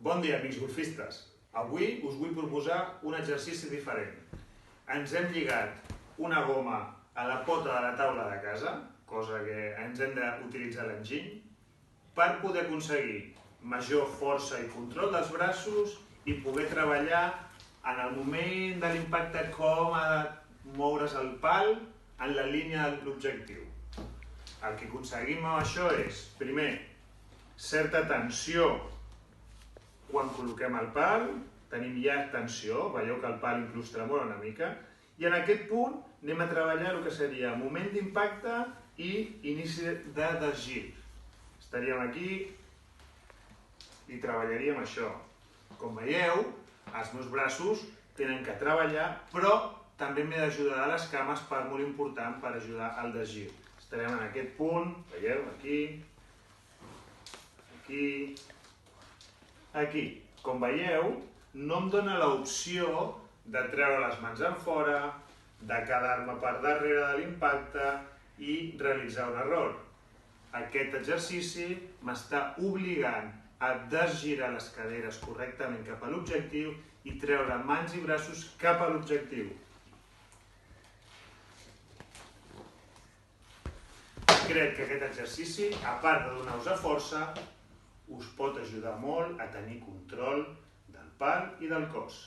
Bon dia, amics golfistes. Avui us vull proposar un exercici diferent. Ens hem lligat una goma a la pota de la taula de casa, cosa que ens hem d'utilitzar l'enginy, per poder aconseguir major força i control dels braços i poder treballar en el moment de l'impacte com ha de moure's el pal en la línia de l'objectiu. El que aconseguim amb això és, primer, certa tensió quan col·loquem el pal, tenim ja tensió, veieu que el pal inclús tremola una mica, i en aquest punt anem a treballar el que seria moment d'impacte i inici de desgir. Estaríem aquí i treballaríem això. Com veieu, els meus braços tenen que treballar, però també m'he d'ajudar a les cames, part molt important per ajudar al desgir. Estarem en aquest punt, veieu, aquí, aquí, aquí. Com veieu, no em dona l'opció de treure les mans enfora, de quedar-me per darrere de l'impacte i realitzar un error. Aquest exercici m'està obligant a desgirar les caderes correctament cap a l'objectiu i treure mans i braços cap a l'objectiu. Crec que aquest exercici, a part de donar-vos força, us pot ajudar molt a tenir control del pal i del cos.